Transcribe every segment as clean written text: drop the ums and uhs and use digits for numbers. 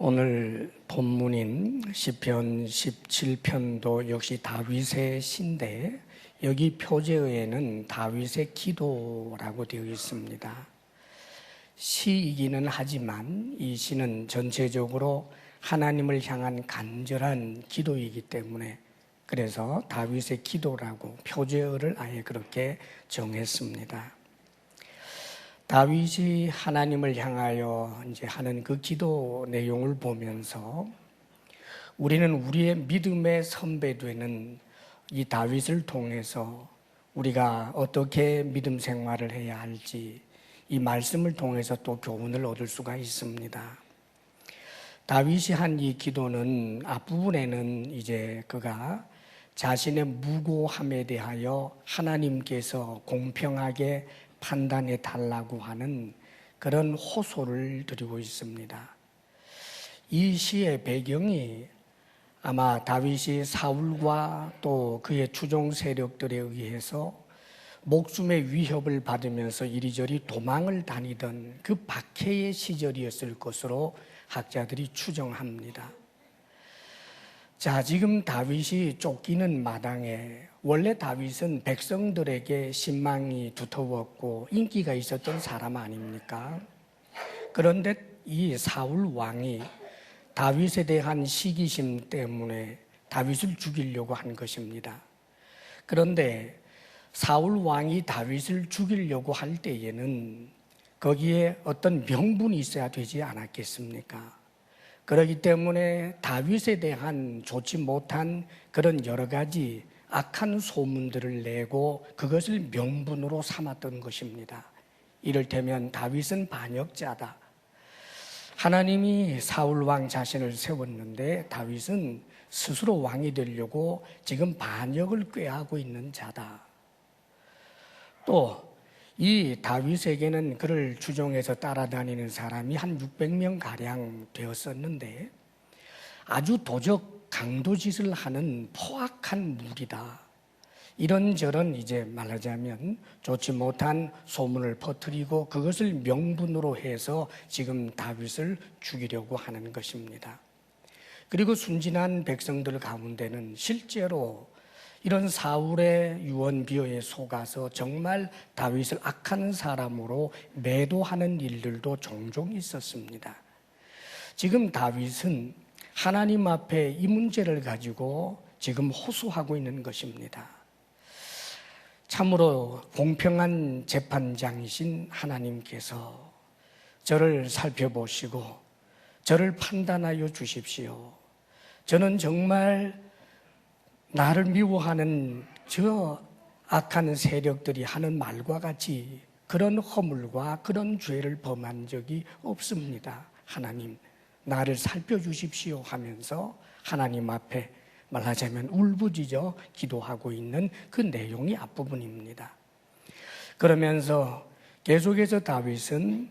오늘 본문인 시편 17편도 역시 다윗의 시인데 여기 표제어에는 다윗의 기도라고 되어 있습니다. 시이기는 하지만 이 시는 전체적으로 하나님을 향한 간절한 기도이기 때문에 그래서 다윗의 기도라고 표제어를 아예 그렇게 정했습니다. 다윗이 하나님을 향하여 이제 하는 그 기도 내용을 보면서 우리는 우리의 믿음의 선배되는 이 다윗을 통해서 우리가 어떻게 믿음 생활을 해야 할지 이 말씀을 통해서 또 교훈을 얻을 수가 있습니다. 다윗이 한 이 기도는 앞부분에는 이제 그가 자신의 무고함에 대하여 하나님께서 공평하게 판단해 달라고 하는 그런 호소를 드리고 있습니다. 이 시의 배경이 아마 다윗이 사울과 또 그의 추종 세력들에 의해서 목숨의 위협을 받으면서 이리저리 도망을 다니던 그 박해의 시절이었을 것으로 학자들이 추정합니다. 자, 지금 다윗이 쫓기는 마당에 원래 다윗은 백성들에게 신망이 두터웠고 인기가 있었던 사람 아닙니까? 그런데 이 사울 왕이 다윗에 대한 시기심 때문에 다윗을 죽이려고 한 것입니다. 그런데 사울 왕이 다윗을 죽이려고 할 때에는 거기에 어떤 명분이 있어야 되지 않았겠습니까? 그렇기 때문에 다윗에 대한 좋지 못한 그런 여러 가지 악한 소문들을 내고 그것을 명분으로 삼았던 것입니다. 이를테면 다윗은 반역자다. 하나님이 사울 왕 자신을 세웠는데 다윗은 스스로 왕이 되려고 지금 반역을 꾀하고 있는 자다. 또 이 다윗에게는 그를 추종해서 따라다니는 사람이 한 600명 가량 되었었는데 아주 도적 강도짓을 하는 포악한 무리다. 이런저런 이제 말하자면 좋지 못한 소문을 퍼뜨리고 그것을 명분으로 해서 지금 다윗을 죽이려고 하는 것입니다. 그리고 순진한 백성들 가운데는 실제로 이런 사울의 유언비어에 속아서 정말 다윗을 악한 사람으로 매도하는 일들도 종종 있었습니다. 지금 다윗은 하나님 앞에 이 문제를 가지고 지금 호소하고 있는 것입니다. 참으로 공평한 재판장이신 하나님께서 저를 살펴보시고 저를 판단하여 주십시오. 저는 정말 나를 미워하는 저 악한 세력들이 하는 말과 같이 그런 허물과 그런 죄를 범한 적이 없습니다. 하나님, 나를 살펴주십시오 하면서 하나님 앞에 말하자면 울부짖어 기도하고 있는 그 내용이 앞부분입니다. 그러면서 계속해서 다윗은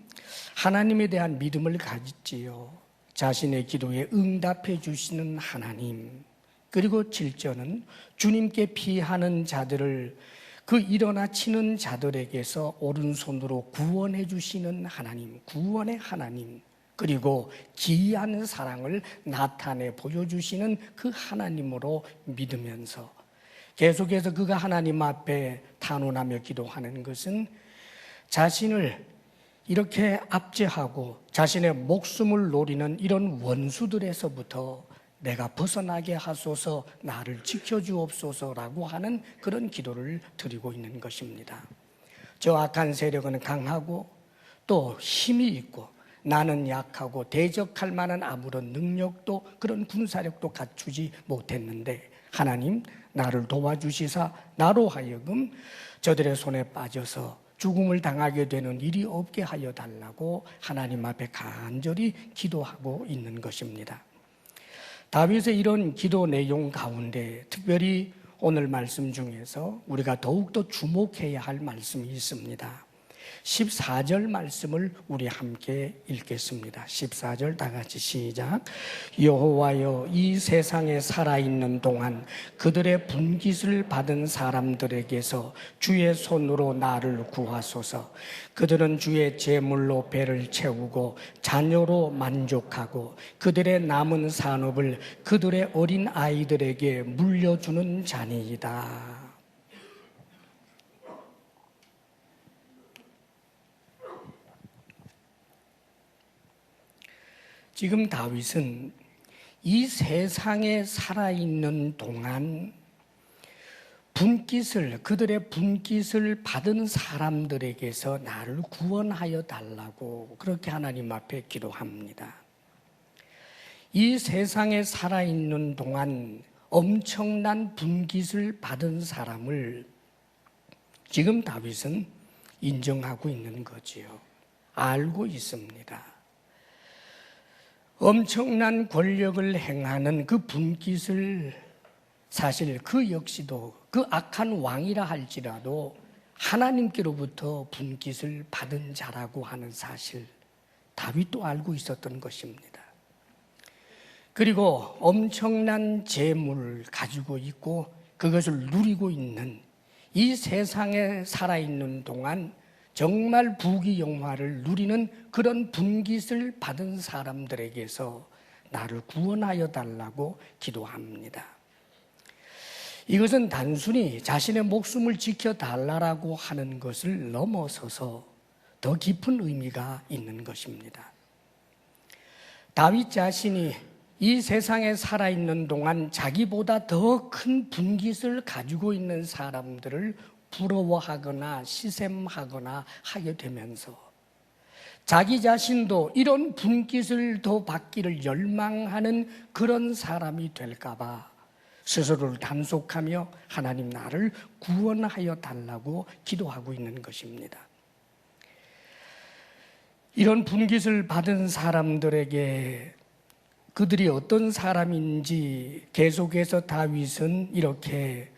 하나님에 대한 믿음을 가지지요. 자신의 기도에 응답해 주시는 하나님, 그리고 7절은 주님께 피하는 자들을 그 일어나 치는 자들에게서 오른손으로 구원해 주시는 하나님, 구원의 하나님, 그리고 기이한 사랑을 나타내 보여주시는 그 하나님으로 믿으면서 계속해서 그가 하나님 앞에 탄원하며 기도하는 것은 자신을 이렇게 압제하고 자신의 목숨을 노리는 이런 원수들에서부터 내가 벗어나게 하소서, 나를 지켜주옵소서라고 하는 그런 기도를 드리고 있는 것입니다. 저 악한 세력은 강하고 또 힘이 있고 나는 약하고 대적할 만한 아무런 능력도 그런 군사력도 갖추지 못했는데 하나님 나를 도와주시사 나로 하여금 저들의 손에 빠져서 죽음을 당하게 되는 일이 없게 하여 달라고 하나님 앞에 간절히 기도하고 있는 것입니다. 다윗의 이런 기도 내용 가운데 특별히 오늘 말씀 중에서 우리가 더욱더 주목해야 할 말씀이 있습니다. 14절 말씀을 우리 함께 읽겠습니다. 14절 다 같이 시작. 여호와여, 이 세상에 살아있는 동안 그들의 분깃을 받은 사람들에게서 주의 손으로 나를 구하소서. 그들은 주의 제물로 배를 채우고 자녀로 만족하고 그들의 남은 산업을 그들의 어린 아이들에게 물려주는 자니이다. 지금 다윗은 이 세상에 살아있는 동안 그들의 분깃을 받은 사람들에게서 나를 구원하여 달라고 그렇게 하나님 앞에 기도합니다. 이 세상에 살아있는 동안 엄청난 분깃을 받은 사람을 지금 다윗은 인정하고 있는 거지요. 알고 있습니다. 엄청난 권력을 행하는 그 분깃을 사실 그 역시도 그 악한 왕이라 할지라도 하나님께로부터 분깃을 받은 자라고 하는 사실 다윗도 알고 있었던 것입니다. 그리고 엄청난 재물을 가지고 있고 그것을 누리고 있는 이 세상에 살아있는 동안 정말 부귀영화를 누리는 그런 분깃을 받은 사람들에게서 나를 구원하여 달라고 기도합니다. 이것은 단순히 자신의 목숨을 지켜달라고 하는 것을 넘어서서 더 깊은 의미가 있는 것입니다. 다윗 자신이 이 세상에 살아있는 동안 자기보다 더 큰 분깃을 가지고 있는 사람들을 부러워하거나 시샘하거나 하게 되면서 자기 자신도 이런 분깃을 더 받기를 열망하는 그런 사람이 될까봐 스스로를 단속하며 하나님 나를 구원하여 달라고 기도하고 있는 것입니다. 이런 분깃을 받은 사람들에게 그들이 어떤 사람인지 계속해서 다윗은 이렇게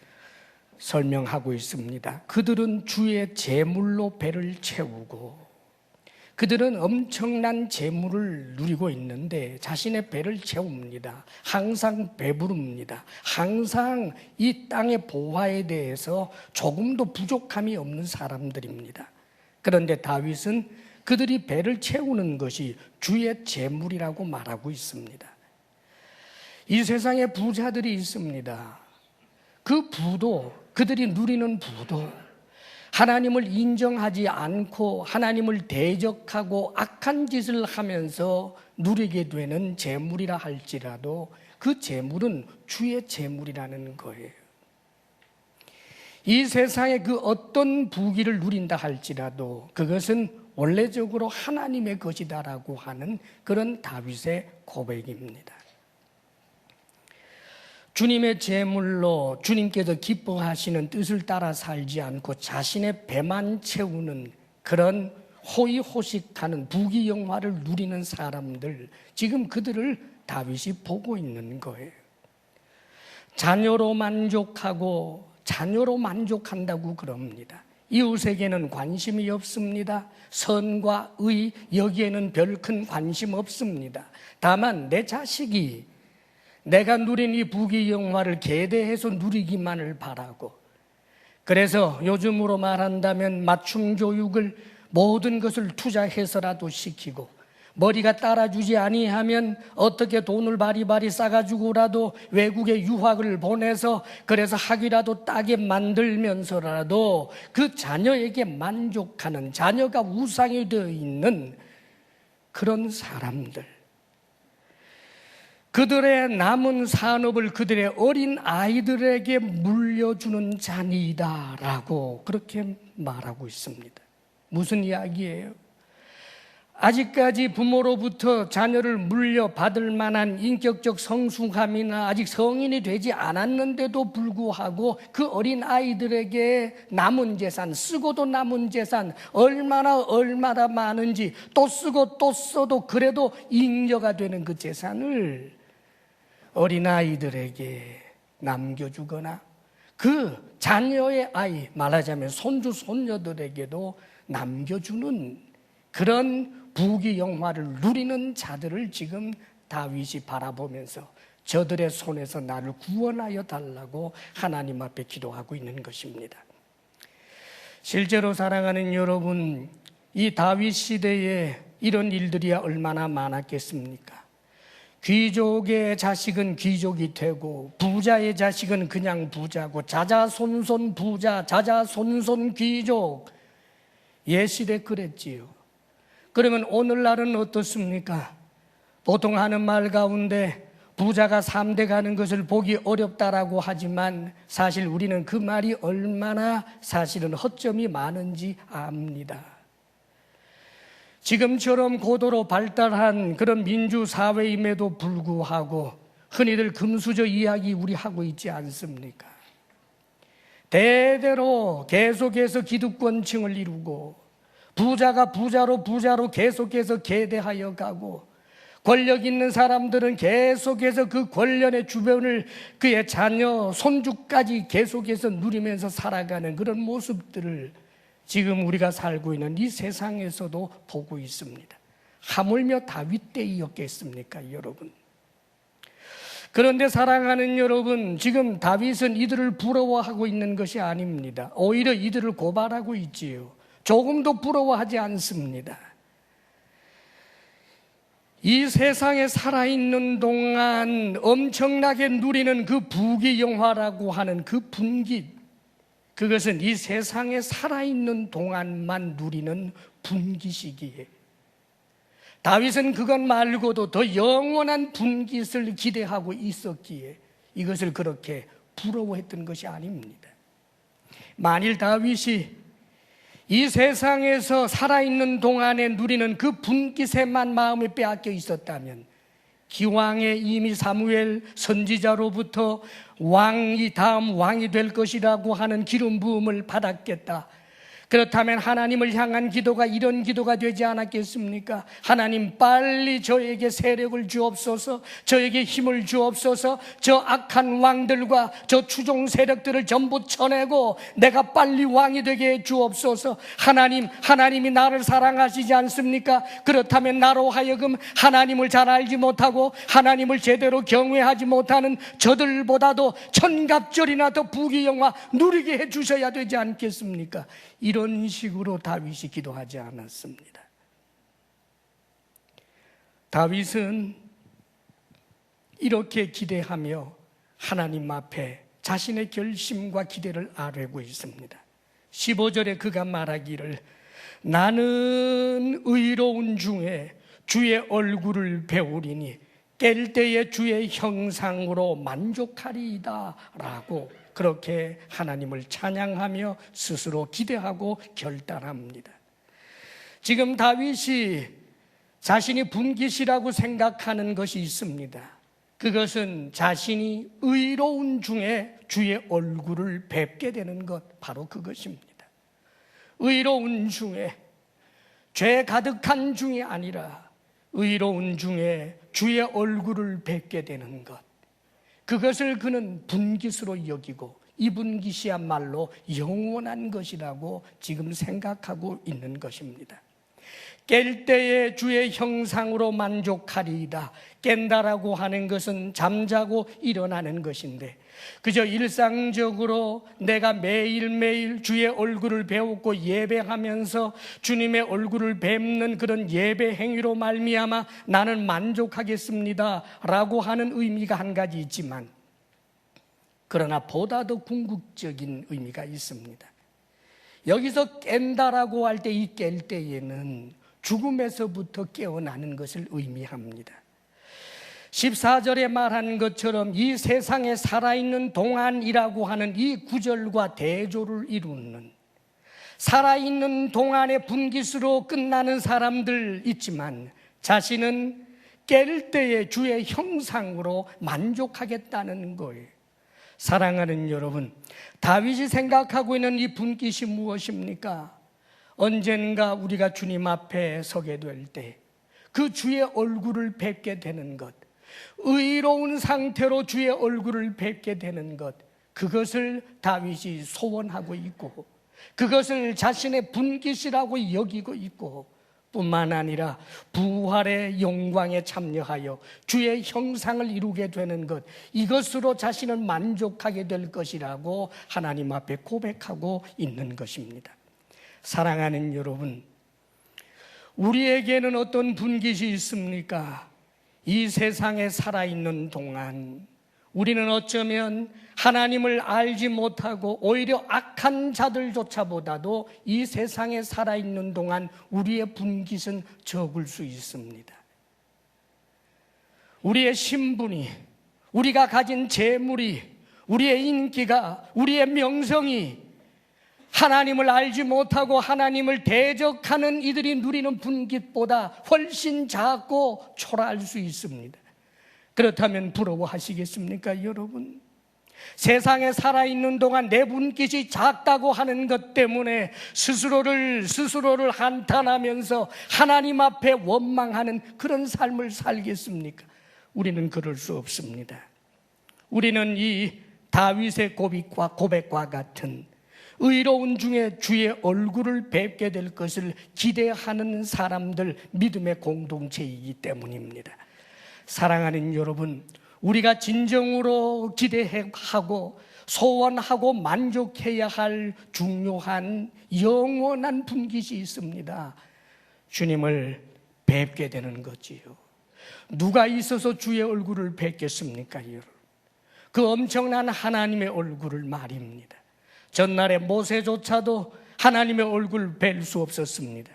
설명하고 있습니다. 그들은 주의 제물로 배를 채우고 그들은 엄청난 재물을 누리고 있는데 자신의 배를 채웁니다. 항상 배부릅니다. 항상 이 땅의 보화에 대해서 조금도 부족함이 없는 사람들입니다. 그런데 다윗은 그들이 배를 채우는 것이 주의 재물이라고 말하고 있습니다. 이 세상에 부자들이 있습니다. 그 부도, 그들이 누리는 부도 하나님을 인정하지 않고 하나님을 대적하고 악한 짓을 하면서 누리게 되는 재물이라 할지라도 그 재물은 주의 재물이라는 거예요. 이 세상에 그 어떤 부귀를 누린다 할지라도 그것은 원래적으로 하나님의 것이다라고 하는 그런 다윗의 고백입니다. 주님의 제물로 주님께서 기뻐하시는 뜻을 따라 살지 않고 자신의 배만 채우는 그런 호의호식하는 부귀영화를 누리는 사람들, 지금 그들을 다윗이 보고 있는 거예요. 자녀로 만족한다고 그럽니다. 이웃에게는 관심이 없습니다. 선과 의 여기에는 별 큰 관심 없습니다. 다만 내 자식이 내가 누린 이 부귀영화를 계대해서 누리기만을 바라고, 그래서 요즘으로 말한다면 맞춤 교육을 모든 것을 투자해서라도 시키고 머리가 따라주지 아니하면 어떻게 돈을 바리바리 싸가지고라도 외국에 유학을 보내서 그래서 학위라도 따게 만들면서라도 그 자녀에게 만족하는, 자녀가 우상이 되어 있는 그런 사람들, 그들의 남은 산업을 그들의 어린 아이들에게 물려주는 자니다라고 그렇게 말하고 있습니다. 무슨 이야기예요? 아직까지 부모로부터 자녀를 물려받을 만한 인격적 성숙함이나 아직 성인이 되지 않았는데도 불구하고 그 어린 아이들에게 남은 재산, 쓰고도 남은 재산 얼마나 많은지 또 쓰고 또 써도 그래도 잉여가 되는 그 재산을 어린아이들에게 남겨주거나 그 자녀의 아이, 말하자면 손주, 손녀들에게도 남겨주는 그런 부귀영화를 누리는 자들을 지금 다윗이 바라보면서 저들의 손에서 나를 구원하여 달라고 하나님 앞에 기도하고 있는 것입니다. 실제로 사랑하는 여러분, 이 다윗 시대에 이런 일들이 얼마나 많았겠습니까? 귀족의 자식은 귀족이 되고 부자의 자식은 그냥 부자고 자자손손 부자, 자자손손 귀족. 옛시대 그랬지요. 그러면 오늘날은 어떻습니까? 보통 하는 말 가운데 부자가 3대 가는 것을 보기 어렵다라고 하지만 사실 우리는 그 말이 얼마나 사실은 허점이 많은지 압니다. 지금처럼 고도로 발달한 그런 민주사회임에도 불구하고 흔히들 금수저 이야기 우리 하고 있지 않습니까? 대대로 계속해서 기득권층을 이루고 부자가 부자로 계속해서 계대하여 가고 권력 있는 사람들은 계속해서 그 권력의 주변을 그의 자녀, 손주까지 계속해서 누리면서 살아가는 그런 모습들을 지금 우리가 살고 있는 이 세상에서도 보고 있습니다. 하물며 다윗 때이었겠습니까, 여러분? 그런데 사랑하는 여러분, 지금 다윗은 이들을 부러워하고 있는 것이 아닙니다. 오히려 이들을 고발하고 있지요. 조금도 부러워하지 않습니다. 이 세상에 살아있는 동안 엄청나게 누리는 그 부귀영화라고 하는 그 분깃, 그것은 이 세상에 살아있는 동안만 누리는 분깃이기에 다윗은 그것 말고도 더 영원한 분깃을 기대하고 있었기에 이것을 그렇게 부러워했던 것이 아닙니다. 만일 다윗이 이 세상에서 살아있는 동안에 누리는 그 분깃에만 마음이 빼앗겨 있었다면 기왕에 이미 사무엘 선지자로부터 다음 왕이 될 것이라고 하는 기름 부음을 받았겠다. 그렇다면 하나님을 향한 기도가 이런 기도가 되지 않았겠습니까? 하나님, 빨리 저에게 세력을 주옵소서, 저에게 힘을 주옵소서, 저 악한 왕들과 저 추종 세력들을 전부 쳐내고 내가 빨리 왕이 되게 해 주옵소서. 하나님이 나를 사랑하시지 않습니까? 그렇다면 나로 하여금 하나님을 잘 알지 못하고 하나님을 제대로 경외하지 못하는 저들보다도 천갑절이나 더 부귀영화 누리게 해 주셔야 되지 않겠습니까? 이런 식으로 다윗이 기도하지 않았습니다. 다윗은 이렇게 기대하며 하나님 앞에 자신의 결심과 기대를 아뢰고 있습니다. 15절에 그가 말하기를 나는 의로운 중에 주의 얼굴을 배우리니 깰 때에 주의 형상으로 만족하리이다 라고 그렇게 하나님을 찬양하며 스스로 기대하고 결단합니다. 지금 다윗이 자신이 분깃이라고 생각하는 것이 있습니다. 그것은 자신이 의로운 중에 주의 얼굴을 뵙게 되는 것, 바로 그것입니다. 의로운 중에, 죄 가득한 중이 아니라 의로운 중에 주의 얼굴을 뵙게 되는 것, 그것을 그는 분깃으로 여기고 이 분깃이야말로 영원한 것이라고 지금 생각하고 있는 것입니다. 깰 때에 주의 형상으로 만족하리이다. 깬다라고 하는 것은 잠자고 일어나는 것인데 그저 일상적으로 내가 매일매일 주의 얼굴을 배우고 예배하면서 주님의 얼굴을 뵙는 그런 예배 행위로 말미암아 나는 만족하겠습니다 라고 하는 의미가 한 가지 있지만, 그러나 보다 더 궁극적인 의미가 있습니다. 여기서 깬다라고 할 때 이 깰 때에는 죽음에서부터 깨어나는 것을 의미합니다. 14절에 말한 것처럼 이 세상에 살아있는 동안이라고 하는 이 구절과 대조를 이루는, 살아있는 동안의 분깃으로 끝나는 사람들 있지만 자신은 깰 때에 주의 형상으로 만족하겠다는 거예요. 사랑하는 여러분, 다윗이 생각하고 있는 이 분깃이 무엇입니까? 언젠가 우리가 주님 앞에 서게 될 때 그 주의 얼굴을 뵙게 되는 것, 의로운 상태로 주의 얼굴을 뵙게 되는 것, 그것을 다윗이 소원하고 있고 그것을 자신의 분깃이라고 여기고 있고, 뿐만 아니라 부활의 영광에 참여하여 주의 형상을 이루게 되는 것, 이것으로 자신을 만족하게 될 것이라고 하나님 앞에 고백하고 있는 것입니다. 사랑하는 여러분, 우리에게는 어떤 분깃이 있습니까? 이 세상에 살아있는 동안 우리는 어쩌면 하나님을 알지 못하고 오히려 악한 자들조차보다도 이 세상에 살아있는 동안 우리의 분깃은 적을 수 있습니다. 우리의 신분이, 우리가 가진 재물이, 우리의 인기가, 우리의 명성이 하나님을 알지 못하고 하나님을 대적하는 이들이 누리는 분깃보다 훨씬 작고 초라할 수 있습니다. 그렇다면 부러워하시겠습니까, 여러분? 세상에 살아있는 동안 내 분깃이 작다고 하는 것 때문에 스스로를 한탄하면서 하나님 앞에 원망하는 그런 삶을 살겠습니까? 우리는 그럴 수 없습니다. 우리는 이 다윗의 고백과 같은 의로운 중에 주의 얼굴을 뵙게 될 것을 기대하는 사람들, 믿음의 공동체이기 때문입니다. 사랑하는 여러분, 우리가 진정으로 기대하고 소원하고 만족해야 할 중요한 영원한 분깃이 있습니다. 주님을 뵙게 되는 거지요. 누가 있어서 주의 얼굴을 뵙겠습니까, 여러분? 그 엄청난 하나님의 얼굴을 말입니다. 전날에 모세조차도 하나님의 얼굴을 뵐 수 없었습니다.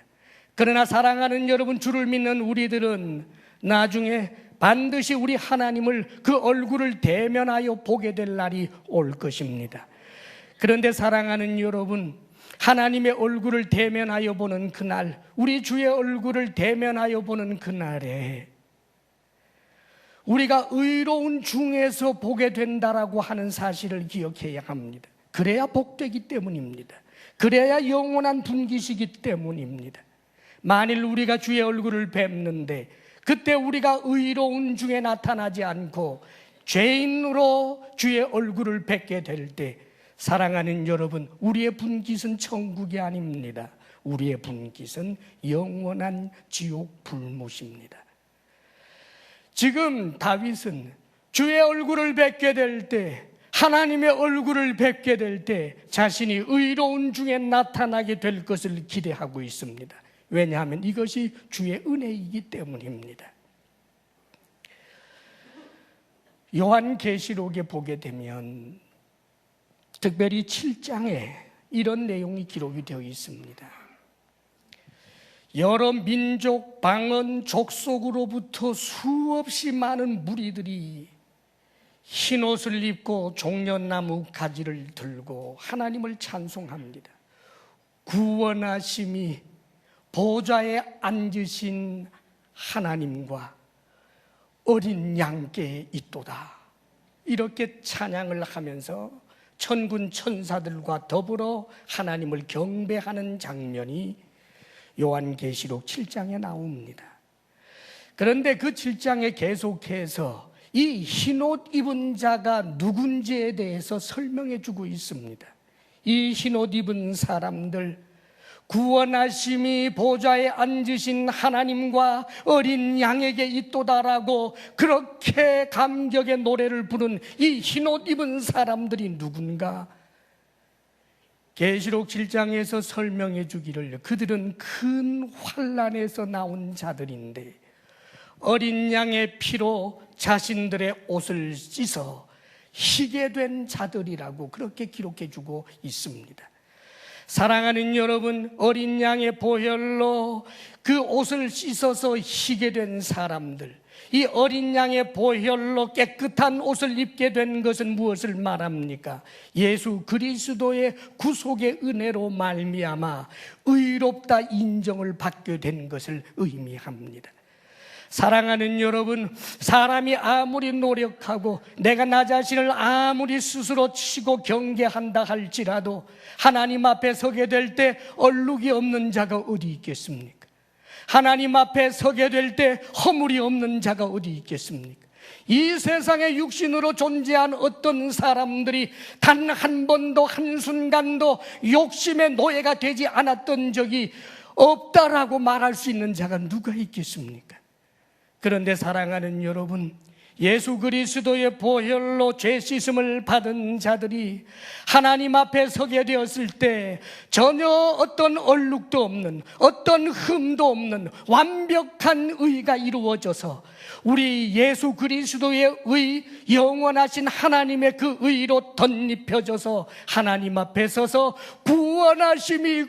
그러나 사랑하는 여러분, 주를 믿는 우리들은 나중에 반드시 우리 하나님을 그 얼굴을 대면하여 보게 될 날이 올 것입니다. 그런데 사랑하는 여러분, 하나님의 얼굴을 대면하여 보는 그날, 우리 주의 얼굴을 대면하여 보는 그날에 우리가 의로운 중에서 보게 된다라고 하는 사실을 기억해야 합니다. 그래야 복되기 때문입니다. 그래야 영원한 분깃이기 때문입니다. 만일 우리가 주의 얼굴을 뵙는데 그때 우리가 의로운 중에 나타나지 않고 죄인으로 주의 얼굴을 뵙게 될 때, 사랑하는 여러분, 우리의 분깃은 천국이 아닙니다. 우리의 분깃은 영원한 지옥 불못입니다. 지금 다윗은 주의 얼굴을 뵙게 될 때, 하나님의 얼굴을 뵙게 될 때 자신이 의로운 중에 나타나게 될 것을 기대하고 있습니다. 왜냐하면 이것이 주의 은혜이기 때문입니다. 요한계시록에 보게 되면 특별히 7장에 이런 내용이 기록이 되어 있습니다. 여러 민족, 방언, 족속으로부터 수없이 많은 무리들이 흰옷을 입고 종려나무 가지를 들고 하나님을 찬송합니다. 구원하심이 보좌에 앉으신 하나님과 어린 양께 있도다, 이렇게 찬양을 하면서 천군 천사들과 더불어 하나님을 경배하는 장면이 요한계시록 7장에 나옵니다. 그런데 그 7장에 계속해서 이 흰옷 입은 자가 누군지에 대해서 설명해 주고 있습니다. 이 흰옷 입은 사람들, 구원하심이 보좌에 앉으신 하나님과 어린 양에게 있도다라고 그렇게 감격의 노래를 부른 이 흰옷 입은 사람들이 누군가? 계시록 7장에서 설명해 주기를, 그들은 큰 환난에서 나온 자들인데 어린 양의 피로 자신들의 옷을 씻어 희게 된 자들이라고 그렇게 기록해 주고 있습니다. 사랑하는 여러분, 어린 양의 보혈로 그 옷을 씻어서 희게 된 사람들, 이 어린 양의 보혈로 깨끗한 옷을 입게 된 것은 무엇을 말합니까? 예수 그리스도의 구속의 은혜로 말미암아 의롭다 인정을 받게 된 것을 의미합니다. 사랑하는 여러분, 사람이 아무리 노력하고 내가 나 자신을 아무리 스스로 치고 경계한다 할지라도 하나님 앞에 서게 될 때 얼룩이 없는 자가 어디 있겠습니까? 하나님 앞에 서게 될 때 허물이 없는 자가 어디 있겠습니까? 이 세상에 육신으로 존재한 어떤 사람들이 단 한 번도 한순간도 욕심의 노예가 되지 않았던 적이 없다라고 말할 수 있는 자가 누가 있겠습니까? 그런데 사랑하는 여러분, 예수 그리스도의 보혈로 죄 씻음을 받은 자들이 하나님 앞에 서게 되었을 때 전혀 어떤 얼룩도 없는, 어떤 흠도 없는 완벽한 의가 이루어져서 우리 예수 그리스도의 의, 영원하신 하나님의 그 의로 덧입혀져서 하나님 앞에 서서 구원하심이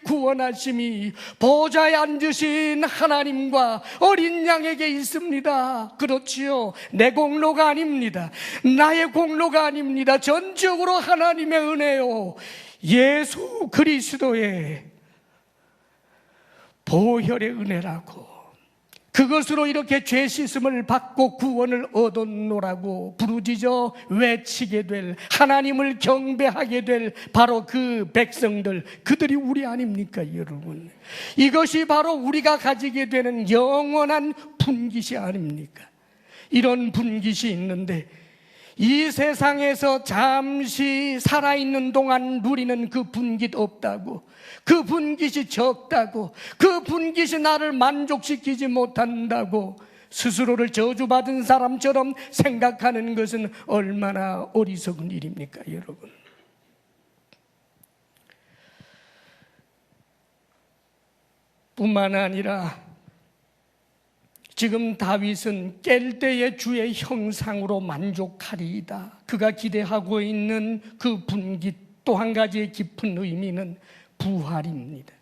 보좌에 앉으신 하나님과 어린 양에게 있습니다. 그렇지요. 내 공로가 아닙니다. 나의 공로가 아닙니다. 전적으로 하나님의 은혜요. 예수 그리스도의 보혈의 은혜라고, 그것으로 이렇게 죄 씻음을 받고 구원을 얻었노라고 부르짖어 외치게 될, 하나님을 경배하게 될 바로 그 백성들, 그들이 우리 아닙니까 여러분? 이것이 바로 우리가 가지게 되는 영원한 분깃이 아닙니까? 이런 분깃이 있는데 이 세상에서 잠시 살아있는 동안 누리는 그 분깃 없다고, 그 분깃이 적다고, 그 분깃이 나를 만족시키지 못한다고 스스로를 저주받은 사람처럼 생각하는 것은 얼마나 어리석은 일입니까 여러분? 뿐만 아니라 지금 다윗은 깰 때의 주의 형상으로 만족하리이다. 그가 기대하고 있는 그 분깃, 또 한 가지의 깊은 의미는 부활입니다.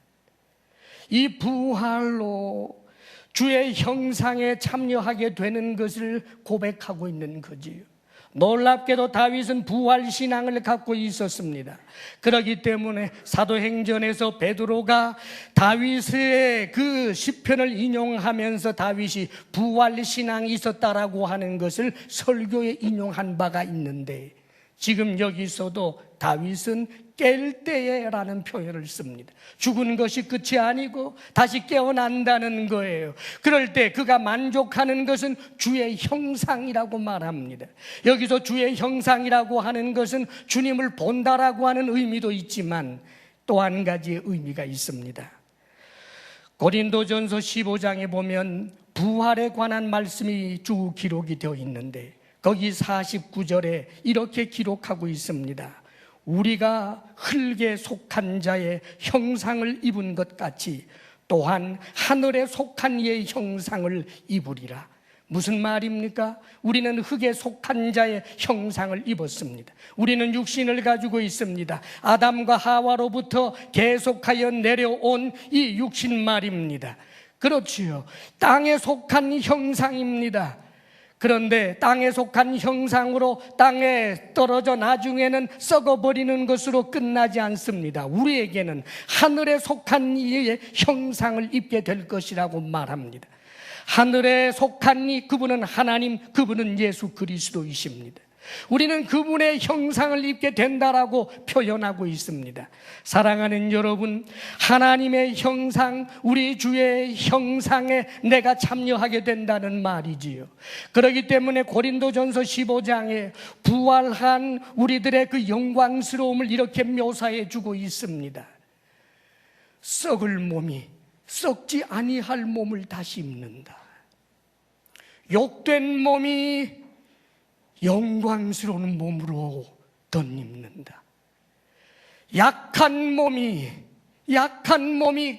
이 부활로 주의 형상에 참여하게 되는 것을 고백하고 있는 거지요. 놀랍게도 다윗은 부활 신앙을 갖고 있었습니다. 그렇기 때문에 사도행전에서 베드로가 다윗의 그 시편을 인용하면서 다윗이 부활 신앙이 있었다라고 하는 것을 설교에 인용한 바가 있는데, 지금 여기서도 다윗은 깰 때에라는 표현을 씁니다. 죽은 것이 끝이 아니고 다시 깨어난다는 거예요. 그럴 때 그가 만족하는 것은 주의 형상이라고 말합니다. 여기서 주의 형상이라고 하는 것은 주님을 본다라고 하는 의미도 있지만 또 한 가지의 의미가 있습니다. 고린도전서 15장에 보면 부활에 관한 말씀이 쭉 기록이 되어 있는데 거기 49절에 이렇게 기록하고 있습니다. 우리가 흙에 속한 자의 형상을 입은 것 같이 또한 하늘에 속한 이의 형상을 입으리라. 무슨 말입니까? 우리는 흙에 속한 자의 형상을 입었습니다. 우리는 육신을 가지고 있습니다. 아담과 하와로부터 계속하여 내려온 이 육신 말입니다. 그렇지요. 땅에 속한 형상입니다. 그런데 땅에 속한 형상으로 땅에 떨어져 나중에는 썩어버리는 것으로 끝나지 않습니다. 우리에게는 하늘에 속한 이의 형상을 입게 될 것이라고 말합니다. 하늘에 속한 이, 그분은 하나님, 그분은 예수 그리스도이십니다. 우리는 그분의 형상을 입게 된다라고 표현하고 있습니다. 사랑하는 여러분, 하나님의 형상, 우리 주의 형상에 내가 참여하게 된다는 말이지요. 그렇기 때문에 고린도전서 15장에 부활한 우리들의 그 영광스러움을 이렇게 묘사해 주고 있습니다. 썩을 몸이 썩지 아니할 몸을 다시 입는다. 욕된 몸이 영광스러운 몸으로 덧입는다. 약한 몸이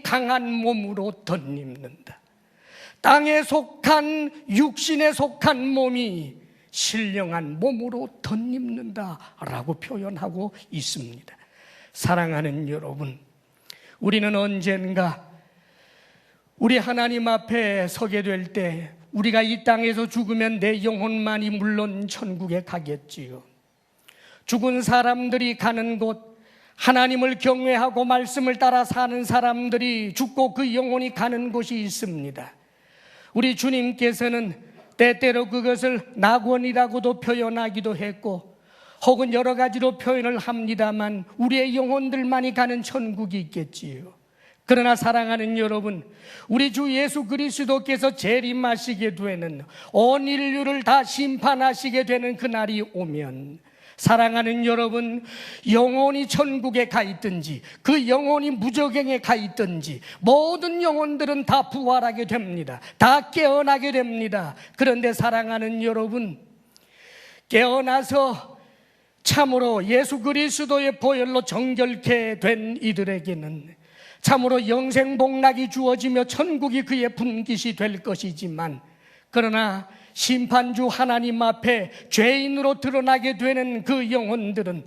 강한 몸으로 덧입는다. 땅에 속한, 육신에 속한 몸이 신령한 몸으로 덧입는다라고 표현하고 있습니다. 사랑하는 여러분, 우리는 언젠가 우리 하나님 앞에 서게 될 때 우리가 이 땅에서 죽으면 내 영혼만이 물론 천국에 가겠지요. 죽은 사람들이 가는 곳, 하나님을 경외하고 말씀을 따라 사는 사람들이 죽고 그 영혼이 가는 곳이 있습니다. 우리 주님께서는 때때로 그것을 낙원이라고도 표현하기도 했고 혹은 여러 가지로 표현을 합니다만 우리의 영혼들만이 가는 천국이 있겠지요. 그러나 사랑하는 여러분, 우리 주 예수 그리스도께서 재림하시게 되는, 온 인류를 다 심판하시게 되는 그날이 오면, 사랑하는 여러분, 영혼이 천국에 가 있든지 그 영혼이 무저갱에 가 있든지 모든 영혼들은 다 부활하게 됩니다. 다 깨어나게 됩니다. 그런데 사랑하는 여러분, 깨어나서 참으로 예수 그리스도의 보혈로 정결케 된 이들에게는 참으로 영생복락이 주어지며 천국이 그의 분깃이 될 것이지만, 그러나 심판주 하나님 앞에 죄인으로 드러나게 되는 그 영혼들은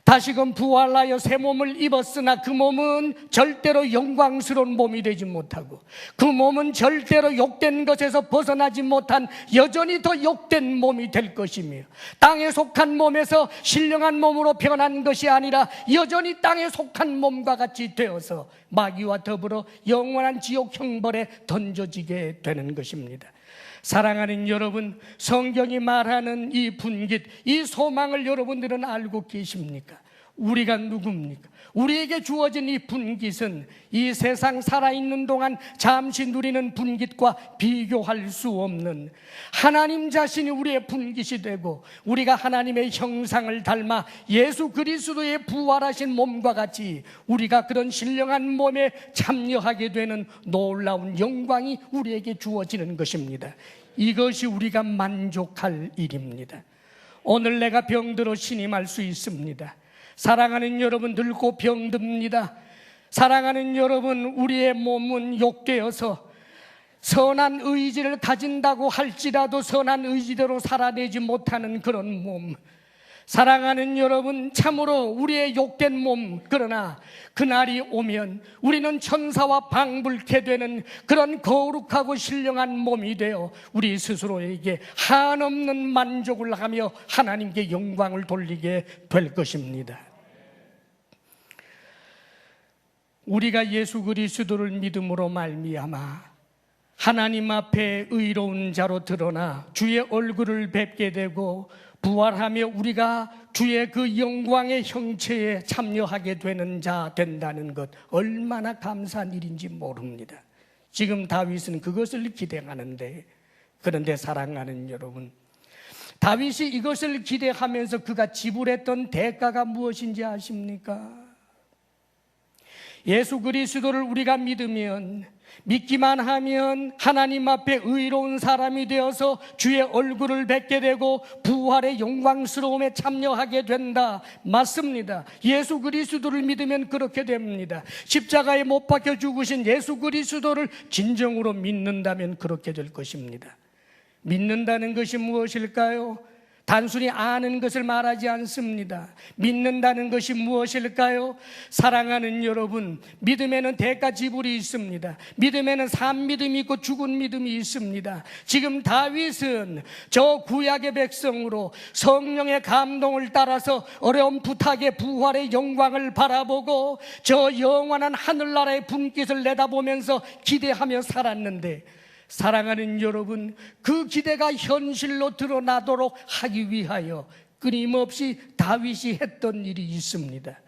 다시금 부활하여 새 몸을 입었으나 그 몸은 절대로 영광스러운 몸이 되지 못하고, 그 몸은 절대로 욕된 것에서 벗어나지 못한 여전히 더 욕된 몸이 될 것이며, 땅에 속한 몸에서 신령한 몸으로 변한 것이 아니라 여전히 땅에 속한 몸과 같이 되어서 마귀와 더불어 영원한 지옥 형벌에 던져지게 되는 것입니다. 사랑하는 여러분, 성경이 말하는 이 분깃, 이 소망을 여러분들은 알고 계십니까? 우리가 누굽니까? 우리에게 주어진 이 분깃은 이 세상 살아있는 동안 잠시 누리는 분깃과 비교할 수 없는, 하나님 자신이 우리의 분깃이 되고 우리가 하나님의 형상을 닮아 예수 그리스도의 부활하신 몸과 같이 우리가 그런 신령한 몸에 참여하게 되는 놀라운 영광이 우리에게 주어지는 것입니다. 이것이 우리가 만족할 일입니다. 오늘 내가 병들어 신임할 수 있습니다. 사랑하는 여러분, 늙고 병듭니다. 사랑하는 여러분, 우리의 몸은 욕되어서 선한 의지를 가진다고 할지라도 선한 의지대로 살아내지 못하는 그런 몸, 사랑하는 여러분, 참으로 우리의 욕된 몸, 그러나 그날이 오면 우리는 천사와 방불케 되는 그런 거룩하고 신령한 몸이 되어 우리 스스로에게 한없는 만족을 하며 하나님께 영광을 돌리게 될 것입니다. 우리가 예수 그리스도를 믿음으로 말미암아 하나님 앞에 의로운 자로 드러나 주의 얼굴을 뵙게 되고 부활하며 우리가 주의 그 영광의 형체에 참여하게 되는 자 된다는 것, 얼마나 감사한 일인지 모릅니다. 지금 다윗은 그것을 기대하는데, 그런데 사랑하는 여러분, 다윗이 이것을 기대하면서 그가 지불했던 대가가 무엇인지 아십니까? 예수 그리스도를 우리가 믿기만 하면 하나님 앞에 의로운 사람이 되어서 주의 얼굴을 뵙게 되고 부활의 영광스러움에 참여하게 된다. 맞습니다. 예수 그리스도를 믿으면 그렇게 됩니다. 십자가에 못 박혀 죽으신 예수 그리스도를 진정으로 믿는다면 그렇게 될 것입니다. 믿는다는 것이 무엇일까요? 단순히 아는 것을 말하지 않습니다. 믿는다는 것이 무엇일까요? 사랑하는 여러분, 믿음에는 대가 지불이 있습니다. 믿음에는 산 믿음이 있고 죽은 믿음이 있습니다. 지금 다윗은 저 구약의 백성으로 성령의 감동을 따라서 어려운 부탁의 부활의 영광을 바라보고 저 영원한 하늘나라의 분깃을 내다보면서 기대하며 살았는데, 사랑하는 여러분, 그 기대가 현실로 드러나도록 하기 위하여 끊임없이 다윗이 했던 일이 있습니다.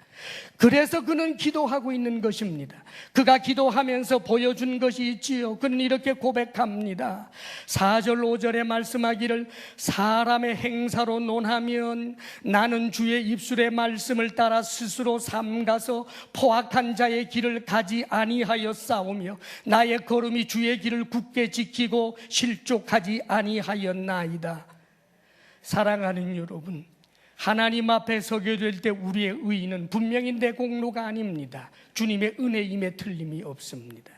그래서 그는 기도하고 있는 것입니다. 그가 기도하면서 보여준 것이 있지요. 그는 이렇게 고백합니다. 4절 5절에 말씀하기를, 사람의 행사로 논하면 나는 주의 입술의 말씀을 따라 스스로 삼가서 포악한 자의 길을 가지 아니하였사오며 나의 걸음이 주의 길을 굳게 지키고 실족하지 아니하였나이다. 사랑하는 여러분, 하나님 앞에 서게 될 때 우리의 의의는 분명히 내 공로가 아닙니다. 주님의 은혜임에 틀림이 없습니다.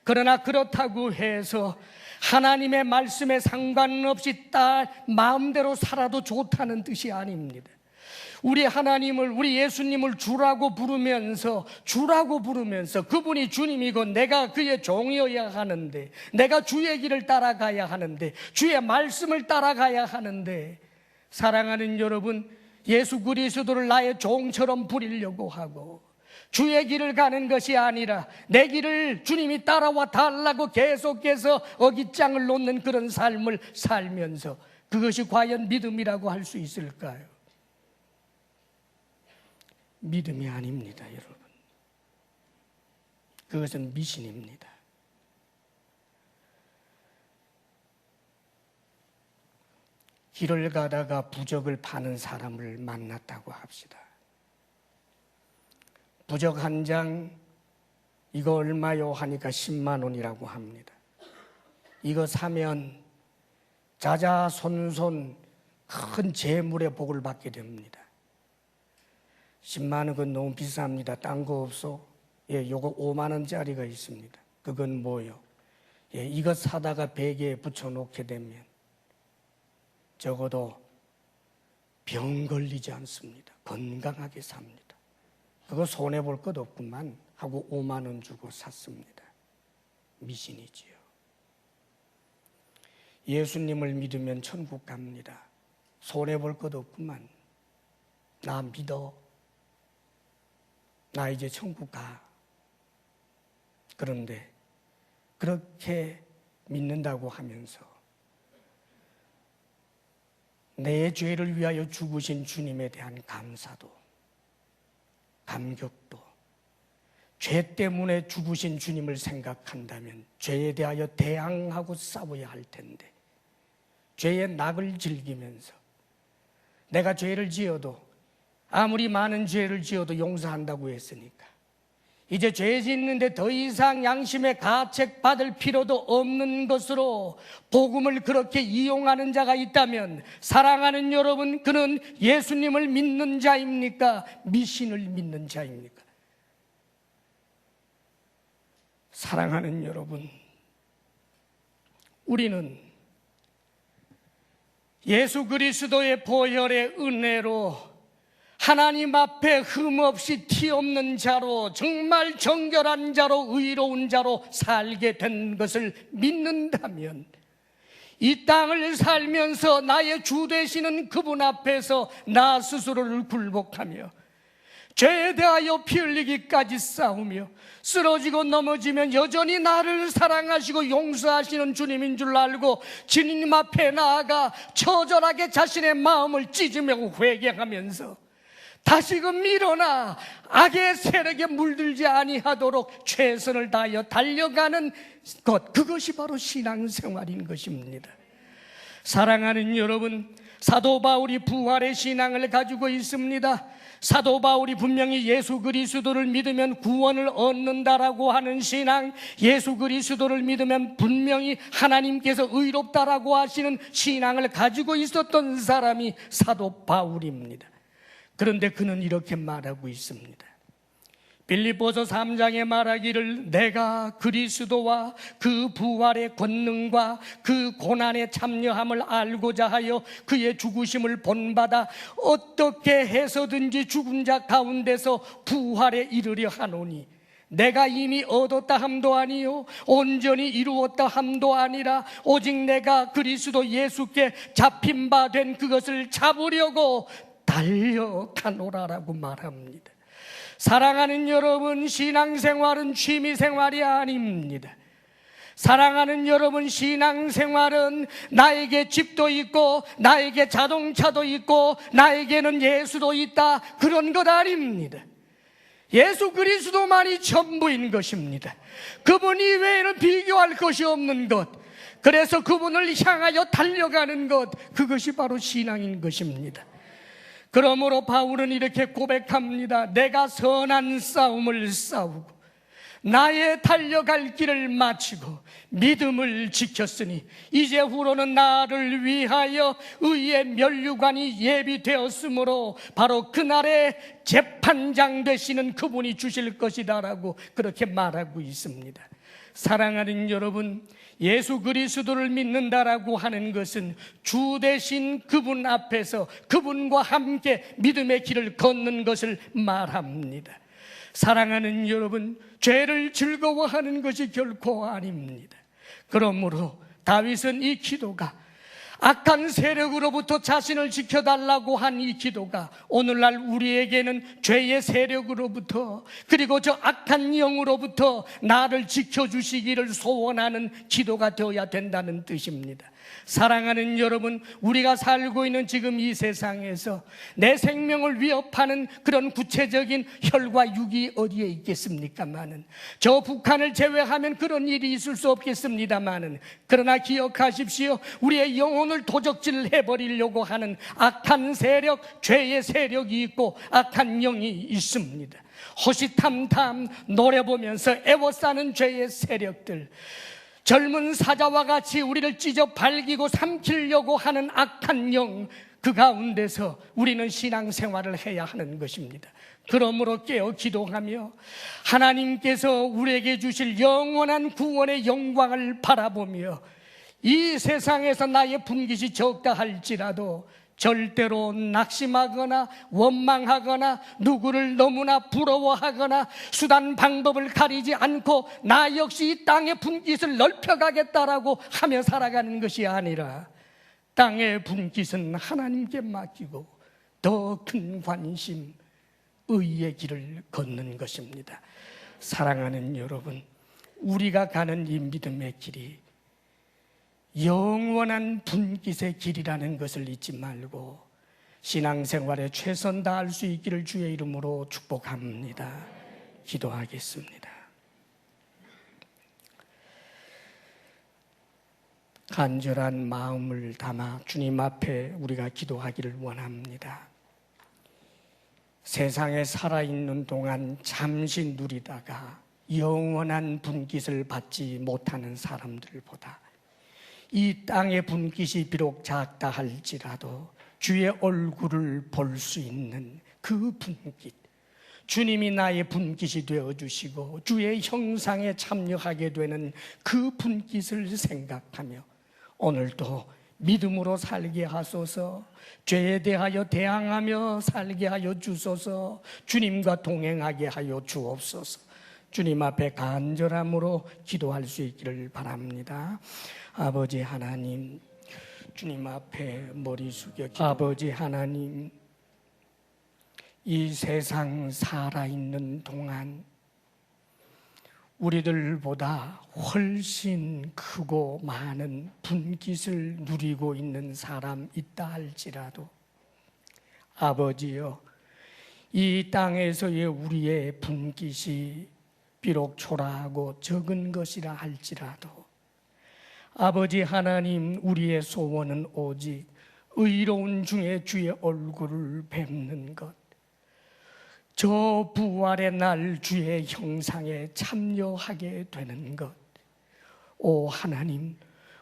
그러나 그렇다고 해서 하나님의 말씀에 상관없이 마음대로 살아도 좋다는 뜻이 아닙니다. 우리 하나님을, 우리 예수님을 주라고 부르면서 그분이 주님이고 내가 그의 종이어야 하는데, 내가 주의 길을 따라가야 하는데, 주의 말씀을 따라가야 하는데, 사랑하는 여러분, 예수 그리스도를 나의 종처럼 부리려고 하고 주의 길을 가는 것이 아니라 내 길을 주님이 따라와 달라고 계속해서 어깃장을 놓는 그런 삶을 살면서, 그것이 과연 믿음이라고 할 수 있을까요? 믿음이 아닙니다, 여러분. 그것은 미신입니다. 길을 가다가 부적을 파는 사람을 만났다고 합시다. 부적 한 장 이거 얼마요 하니까 10만 원이라고 합니다. 이거 사면 자자손손 큰 재물의 복을 받게 됩니다. 10만 원 그건 너무 비쌉니다. 딴 거 없어? 예, 요거 5만 원짜리가 있습니다. 그건 뭐요? 예, 이거 사다가 베개에 붙여놓게 되면 적어도 병 걸리지 않습니다. 건강하게 삽니다. 그거 손해볼 것 없구만 하고 5만 원 주고 샀습니다. 미신이지요. 예수님을 믿으면 천국 갑니다. 손해볼 것 없구만. 나 믿어. 나 이제 천국 가. 그런데 그렇게 믿는다고 하면서 내 죄를 위하여 죽으신 주님에 대한 감사도 감격도 죄 때문에 죽으신 주님을 생각한다면 죄에 대하여 대항하고 싸워야 할 텐데 죄의 낙을 즐기면서 내가 죄를 지어도 아무리 많은 죄를 지어도 용서한다고 했으니까 이제 죄 짓는데 더 이상 양심의 가책 받을 필요도 없는 것으로 복음을 그렇게 이용하는 자가 있다면 사랑하는 여러분, 그는 예수님을 믿는 자입니까? 미신을 믿는 자입니까? 사랑하는 여러분, 우리는 예수 그리스도의 보혈의 은혜로 하나님 앞에 흠없이 티 없는 자로 정말 정결한 자로 의로운 자로 살게 된 것을 믿는다면 이 땅을 살면서 나의 주 되시는 그분 앞에서 나 스스로를 굴복하며 죄에 대하여 피 흘리기까지 싸우며 쓰러지고 넘어지면 여전히 나를 사랑하시고 용서하시는 주님인 줄 알고 주님 앞에 나아가 처절하게 자신의 마음을 찢으며 회개하면서 다시금 일어나 악의 세력에 물들지 아니하도록 최선을 다하여 달려가는 것, 그것이 바로 신앙생활인 것입니다. 사랑하는 여러분, 사도 바울이 부활의 신앙을 가지고 있습니다. 사도 바울이 분명히 예수 그리스도를 믿으면 구원을 얻는다라고 하는 신앙, 예수 그리스도를 믿으면 분명히 하나님께서 의롭다라고 하시는 신앙을 가지고 있었던 사람이 사도 바울입니다. 그런데 그는 이렇게 말하고 있습니다. 빌립보서 3장에 말하기를 내가 그리스도와 그 부활의 권능과 그 고난의 참여함을 알고자 하여 그의 죽으심을 본받아 어떻게 해서든지 죽은 자 가운데서 부활에 이르려 하노니 내가 이미 얻었다 함도 아니요 온전히 이루었다 함도 아니라 오직 내가 그리스도 예수께 잡힌 바 된 그것을 잡으려고 달려가노라라고 말합니다. 사랑하는 여러분, 신앙생활은 취미생활이 아닙니다. 사랑하는 여러분, 신앙생활은 나에게 집도 있고 나에게 자동차도 있고 나에게는 예수도 있다, 그런 것 아닙니다. 예수 그리스도만이 전부인 것입니다. 그분 이외에는 비교할 것이 없는 것, 그래서 그분을 향하여 달려가는 것, 그것이 바로 신앙인 것입니다. 그러므로 바울은 이렇게 고백합니다. 내가 선한 싸움을 싸우고 나의 달려갈 길을 마치고 믿음을 지켰으니 이제후로는 나를 위하여 의의 면류관이 예비되었으므로 바로 그날에 재판장 되시는 그분이 주실 것이다 라고 그렇게 말하고 있습니다. 사랑하는 여러분, 예수 그리스도를 믿는다라고 하는 것은 주 되신 그분 앞에서 그분과 함께 믿음의 길을 걷는 것을 말합니다. 사랑하는 여러분, 죄를 즐거워하는 것이 결코 아닙니다. 그러므로 다윗은 이 기도가 악한 세력으로부터 자신을 지켜달라고 한 이 기도가 오늘날 우리에게는 죄의 세력으로부터 그리고 저 악한 영으로부터 나를 지켜주시기를 소원하는 기도가 되어야 된다는 뜻입니다. 사랑하는 여러분, 우리가 살고 있는 지금 이 세상에서 내 생명을 위협하는 그런 구체적인 혈과 육이 어디에 있겠습니까마는, 저 북한을 제외하면 그런 일이 있을 수 없겠습니다마는, 그러나 기억하십시오. 우리의 영혼을 도적질해버리려고 하는 악한 세력, 죄의 세력이 있고 악한 영이 있습니다. 호시탐탐 노려보면서 애워싸는 죄의 세력들, 젊은 사자와 같이 우리를 찢어 발기고 삼키려고 하는 악한 영, 그 가운데서 우리는 신앙생활을 해야 하는 것입니다. 그러므로 깨어 기도하며 하나님께서 우리에게 주실 영원한 구원의 영광을 바라보며, 이 세상에서 나의 분깃이 적다 할지라도 절대로 낙심하거나 원망하거나 누구를 너무나 부러워하거나 수단 방법을 가리지 않고 나 역시 이 땅의 분깃을 넓혀가겠다라고 하며 살아가는 것이 아니라, 땅의 분깃은 하나님께 맡기고 더 큰 관심, 의의 길을 걷는 것입니다. 사랑하는 여러분, 우리가 가는 이 믿음의 길이 영원한 분깃의 길이라는 것을 잊지 말고 신앙생활에 최선 다할 수 있기를 주의 이름으로 축복합니다. 기도하겠습니다. 간절한 마음을 담아 주님 앞에 우리가 기도하기를 원합니다. 세상에 살아있는 동안 잠시 누리다가 영원한 분깃을 받지 못하는 사람들보다 이 땅의 분깃이 비록 작다 할지라도 주의 얼굴을 볼 수 있는 그 분깃, 주님이 나의 분깃이 되어주시고 주의 형상에 참여하게 되는 그 분깃을 생각하며 오늘도 믿음으로 살게 하소서, 죄에 대하여 대항하며 살게 하여 주소서, 주님과 동행하게 하여 주옵소서. 주님 앞에 간절함으로 기도할 수 있기를 바랍니다. 아버지 하나님, 주님 앞에 머리 숙여 아버지 하나님, 이 세상 살아있는 동안 우리들보다 훨씬 크고 많은 분깃을 누리고 있는 사람 있다 할지라도 아버지여, 이 땅에서의 우리의 분깃이 비록 초라하고 적은 것이라 할지라도 아버지 하나님, 우리의 소원은 오직 의로운 중에 주의 얼굴을 뵙는 것, 저 부활의 날 주의 형상에 참여하게 되는 것. 오 하나님,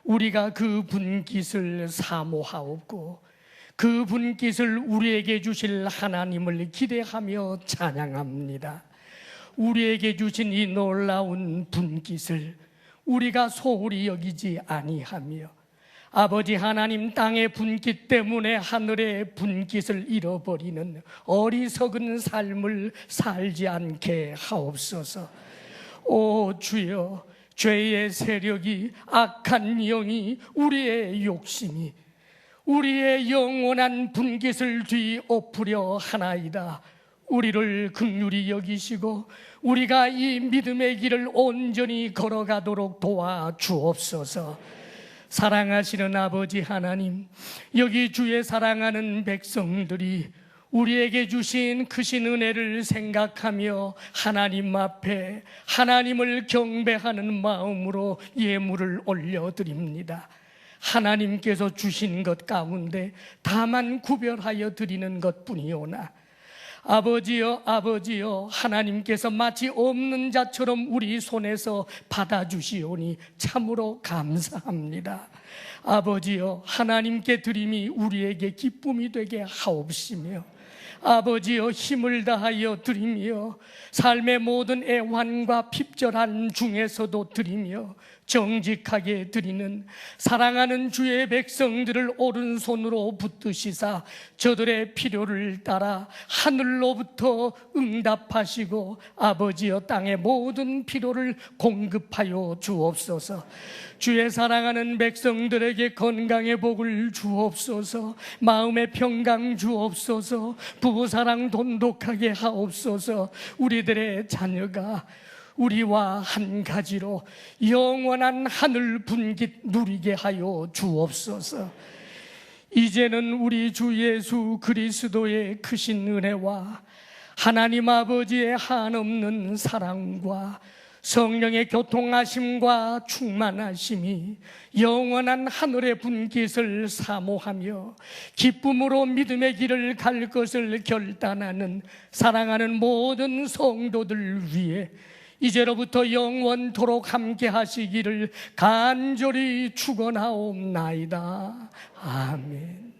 우리가 그 분깃을 사모하옵고 그 분깃을 우리에게 주실 하나님을 기대하며 찬양합니다. 우리에게 주신 이 놀라운 분깃을 우리가 소홀히 여기지 아니하며 아버지 하나님, 땅의 분깃 때문에 하늘의 분깃을 잃어버리는 어리석은 삶을 살지 않게 하옵소서. 오 주여, 죄의 세력이, 악한 영이, 우리의 욕심이 우리의 영원한 분깃을 뒤엎으려 하나이다. 우리를 긍휼히 여기시고 우리가 이 믿음의 길을 온전히 걸어가도록 도와주옵소서. 사랑하시는 아버지 하나님, 여기 주의 사랑하는 백성들이 우리에게 주신 크신 은혜를 생각하며 하나님 앞에 하나님을 경배하는 마음으로 예물을 올려드립니다. 하나님께서 주신 것 가운데 다만 구별하여 드리는 것뿐이오나 아버지여, 아버지여, 하나님께서 마치 없는 자처럼 우리 손에서 받아주시오니 참으로 감사합니다. 아버지여, 하나님께 드림이 우리에게 기쁨이 되게 하옵시며 아버지여, 힘을 다하여 드리며 삶의 모든 애환과 핍절한 중에서도 드리며 정직하게 드리는 사랑하는 주의 백성들을 오른손으로 붙드시사 저들의 필요를 따라 하늘로부터 응답하시고 아버지여, 땅의 모든 필요를 공급하여 주옵소서. 주의 사랑하는 백성들에게 건강의 복을 주옵소서. 마음의 평강 주옵소서. 부부사랑 돈독하게 하옵소서. 우리들의 자녀가 우리와 한 가지로 영원한 하늘 분깃 누리게 하여 주옵소서. 이제는 우리 주 예수 그리스도의 크신 은혜와 하나님 아버지의 한없는 사랑과 성령의 교통하심과 충만하심이 영원한 하늘의 분깃을 사모하며 기쁨으로 믿음의 길을 갈 것을 결단하는 사랑하는 모든 성도들 위해 이제로부터 영원토록 함께 하시기를 간절히 축원하옵나이다. 아멘.